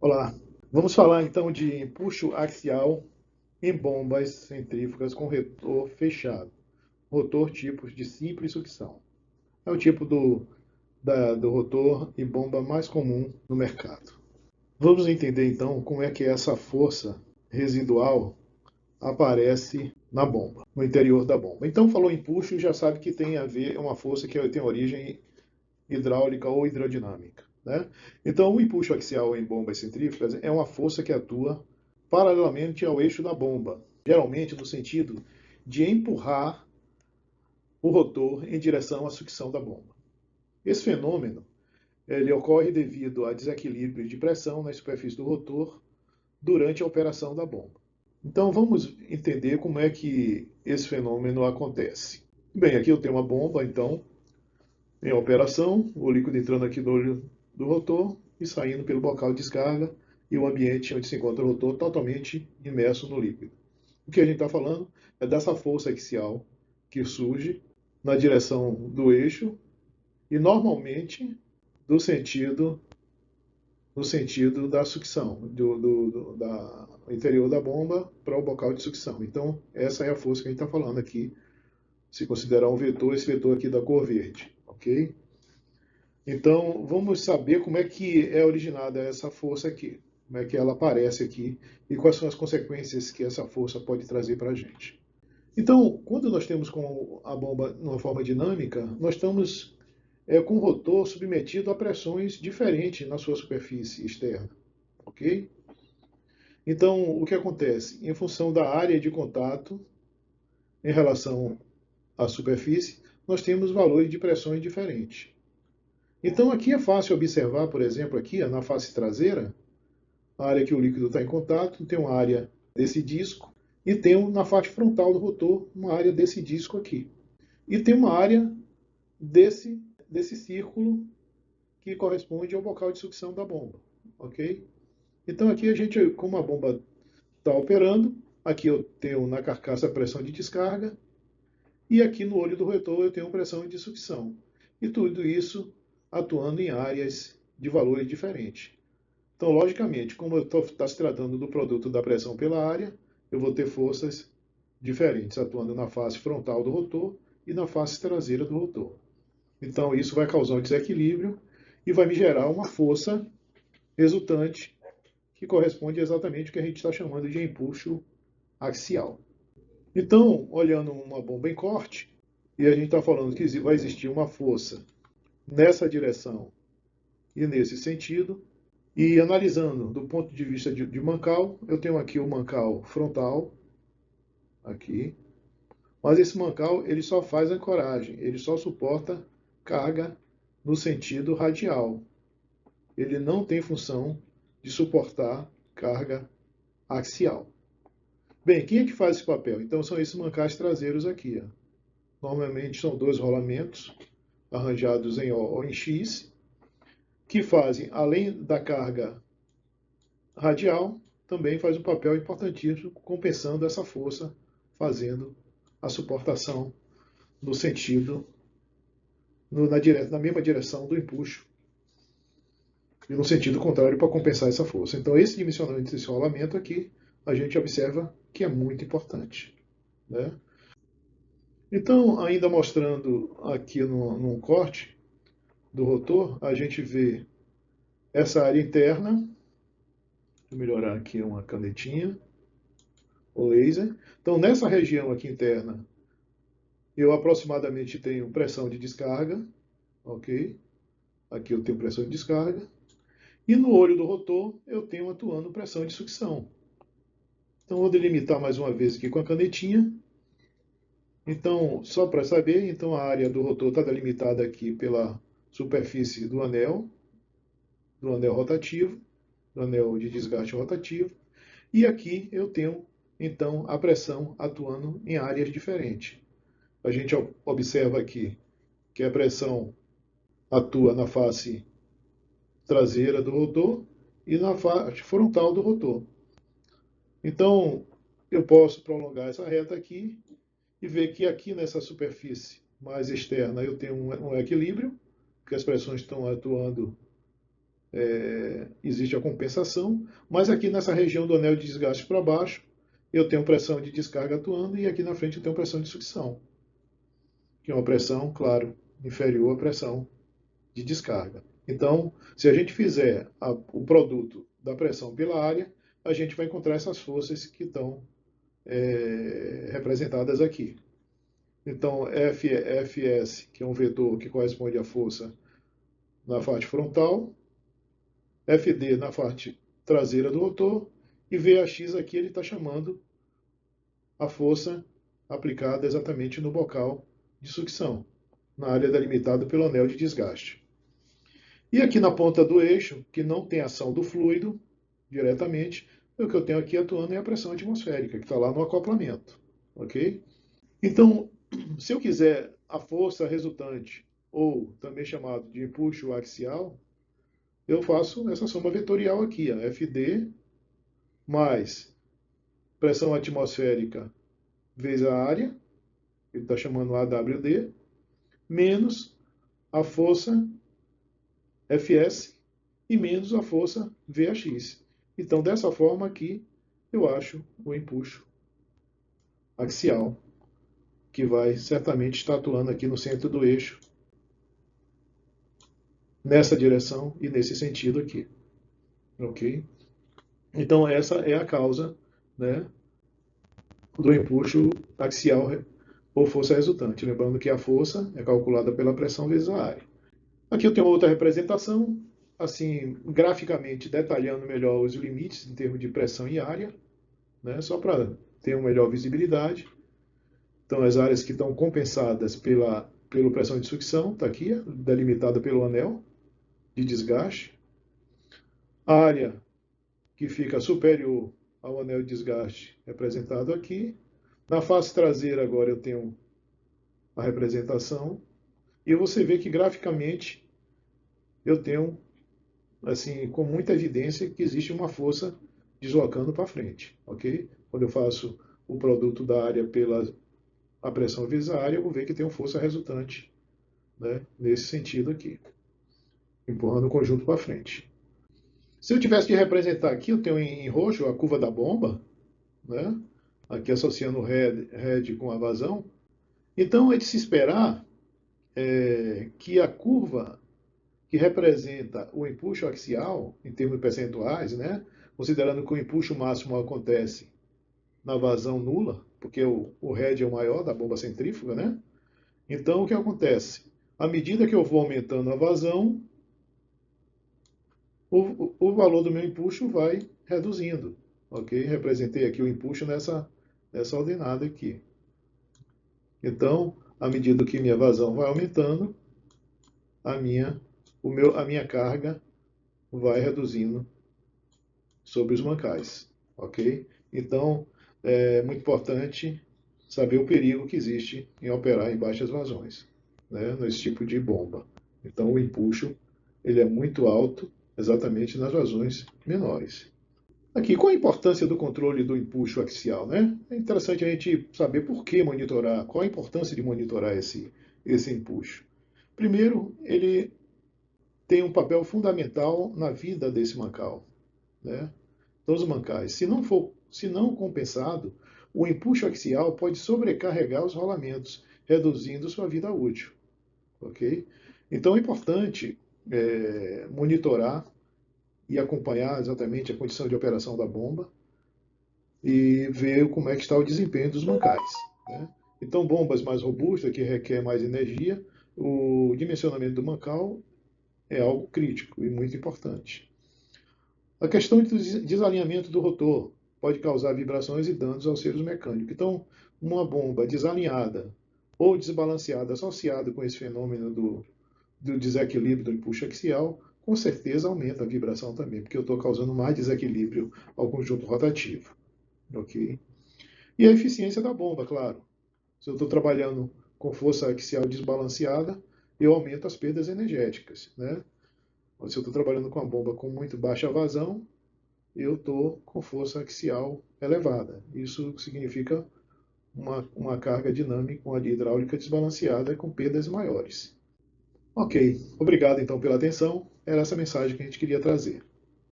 Olá, vamos falar então de empuxo axial em bombas centrífugas com rotor fechado, rotor tipos de simples sucção. É o tipo do rotor e bomba mais comum no mercado. Vamos entender então como é que essa força residual aparece na bomba, no interior da bomba. Então, falou em empuxo, já sabe que tem a ver, é uma força que tem origem hidráulica ou hidrodinâmica. Né? Então, o empuxo axial em bombas centrífugas é uma força que atua paralelamente ao eixo da bomba, geralmente no sentido de empurrar o rotor em direção à sucção da bomba. Esse fenômeno ele ocorre devido a desequilíbrio de pressão na superfície do rotor durante a operação da bomba. Então vamos entender como é que esse fenômeno acontece. Bem, aqui eu tenho uma bomba, então, em operação, o líquido entrando aqui no olho do rotor e saindo pelo bocal de descarga e o ambiente onde se encontra o rotor totalmente imerso no líquido. O que a gente está falando é dessa força axial que surge na direção do eixo e normalmente do sentido no sentido da sucção, da interior da bomba para o bocal de sucção. Então, essa é a força que a gente está falando aqui, se considerar um vetor, esse vetor aqui da cor verde, ok? Então, vamos saber como é que é originada essa força aqui, como é que ela aparece aqui e quais são as consequências que essa força pode trazer para a gente. Então, quando nós temos com a bomba numa forma dinâmica, nós estamos com o rotor submetido a pressões diferentes na sua superfície externa, ok? Então, o que acontece? Em função da área de contato em relação à superfície, nós temos valores de pressões diferentes. Então, aqui é fácil observar, por exemplo, aqui na face traseira, a área que o líquido está em contato, tem uma área desse disco, e tem na face frontal do rotor uma área desse disco aqui. E tem uma área desse círculo que corresponde ao bocal de sucção da bomba, ok? Então aqui a gente, como a bomba está operando, aqui eu tenho na carcaça a pressão de descarga e aqui no olho do rotor eu tenho pressão de sucção. E tudo isso atuando em áreas de valores diferentes. Então, logicamente, como está se tratando do produto da pressão pela área, eu vou ter forças diferentes atuando na face frontal do rotor e na face traseira do rotor. Então, isso vai causar um desequilíbrio e vai me gerar uma força resultante que corresponde exatamente ao que a gente está chamando de empuxo axial. Então, olhando uma bomba em corte, e a gente está falando que vai existir uma força nessa direção e nesse sentido, e analisando do ponto de vista de mancal, eu tenho aqui o mancal frontal, aqui, mas esse mancal ele só faz ancoragem, ele só suporta carga no sentido radial. Ele não tem função de suportar carga axial. Bem, quem é que faz esse papel? Então são esses mancais traseiros aqui. Ó. Normalmente são dois rolamentos arranjados em O ou em X, que fazem, além da carga radial, também faz um papel importantíssimo compensando essa força, fazendo a suportação no sentido, na mesma direção do empuxo e no sentido contrário para compensar essa força. Então, esse dimensionamento desse rolamento aqui, a gente observa que é muito importante. Né? Então, ainda mostrando aqui num corte do rotor, a gente vê essa área interna. Vou melhorar aqui uma canetinha, o laser. Então, nessa região aqui interna, eu aproximadamente tenho pressão de descarga, ok? Aqui eu tenho pressão de descarga. E no olho do rotor, eu tenho atuando pressão de sucção. Então, vou delimitar mais uma vez aqui com a canetinha. Então, só para saber, então a área do rotor está delimitada aqui pela superfície do anel rotativo, do anel de desgaste rotativo. E aqui eu tenho, então, a pressão atuando em áreas diferentes. A gente observa aqui que a pressão atua na face traseira do rotor e na face frontal do rotor. Então, eu posso prolongar essa reta aqui e ver que aqui nessa superfície mais externa eu tenho um equilíbrio, porque as pressões estão atuando existe a compensação, mas aqui nessa região do anel de desgaste para baixo, eu tenho pressão de descarga atuando e aqui na frente eu tenho pressão de sucção, que é uma pressão, claro, inferior à pressão de descarga. Então, se a gente fizer o produto da pressão pela área, a gente vai encontrar essas forças que estão representadas aqui. Então, Fs, que é um vetor que corresponde à força na parte frontal, Fd na parte traseira do rotor, e Vax aqui ele está chamando a força aplicada exatamente no bocal de sucção, na área delimitada pelo anel de desgaste. E aqui na ponta do eixo, que não tem ação do fluido diretamente, o que eu tenho aqui atuando é a pressão atmosférica, que está lá no acoplamento. Ok? Então, se eu quiser a força resultante, ou também chamado de empuxo axial, eu faço essa soma vetorial aqui, a Fd mais pressão atmosférica vezes a área, ele está chamando AWD, menos a força Fs e menos a força Vax. Então, dessa forma aqui, eu acho o empuxo axial, que vai certamente estar atuando aqui no centro do eixo, nessa direção e nesse sentido aqui. Ok? Então, essa é a causa, né, do empuxo axial ou força resultante. Lembrando que a força é calculada pela pressão vezes a área. Aqui eu tenho outra representação, assim, graficamente detalhando melhor os limites em termos de pressão e área, né, só para ter uma melhor visibilidade. Então, as áreas que estão compensadas pela pressão de sucção, está aqui, delimitada pelo anel de desgaste. A área que fica superior ao anel de desgaste, representado aqui. Na face traseira, agora, eu tenho a representação. E você vê que, graficamente, eu tenho, assim, com muita evidência, que existe uma força deslocando para frente. Ok? Quando eu faço o produto da área pela a pressão vezes a área, eu vou ver que tem uma força resultante, né, nesse sentido aqui, empurrando o conjunto para frente. Se eu tivesse de representar aqui, eu tenho em roxo a curva da bomba, né, aqui associando o head com a vazão. Então é de se esperar que a curva que representa o empuxo axial, em termos percentuais, né, considerando que o empuxo máximo acontece na vazão nula, porque o head é o maior da bomba centrífuga, né? Então, o que acontece? À medida que eu vou aumentando a vazão, o valor do meu empuxo vai reduzindo. Ok? Representei aqui o empuxo nessa ordenada aqui. Então, à medida que minha vazão vai aumentando, a minha carga vai reduzindo sobre os mancais. Ok? Então, é muito importante saber o perigo que existe em operar em baixas vazões, né, nesse tipo de bomba. Então, o empuxo ele é muito alto exatamente nas vazões menores. Aqui, qual a importância do controle do empuxo axial, né? É interessante a gente saber por que monitorar, qual a importância de monitorar esse empuxo. Primeiro, ele tem um papel fundamental na vida desse mancal, né? Dos mancais. Se não compensado, o empuxo axial pode sobrecarregar os rolamentos, reduzindo sua vida útil. Ok? Então é importante monitorar e acompanhar exatamente a condição de operação da bomba e ver como é que está o desempenho dos mancais. Né? Então, bombas mais robustas, que requer mais energia, o dimensionamento do mancal é algo crítico e muito importante. A questão do desalinhamento do rotor pode causar vibrações e danos aos seres mecânicos. Então, uma bomba desalinhada ou desbalanceada associada com esse fenômeno do desequilíbrio do empuxo axial, com certeza aumenta a vibração também, porque eu estou causando mais desequilíbrio ao conjunto rotativo. Ok? E a eficiência da bomba, claro. Se eu estou trabalhando com força axial desbalanceada, eu aumento as perdas energéticas. Né? Se eu estou trabalhando com a bomba com muito baixa vazão, eu estou com força axial elevada. Isso significa uma carga dinâmica, uma hidráulica desbalanceada com perdas maiores. Ok, obrigado então pela atenção. Era essa mensagem que a gente queria trazer.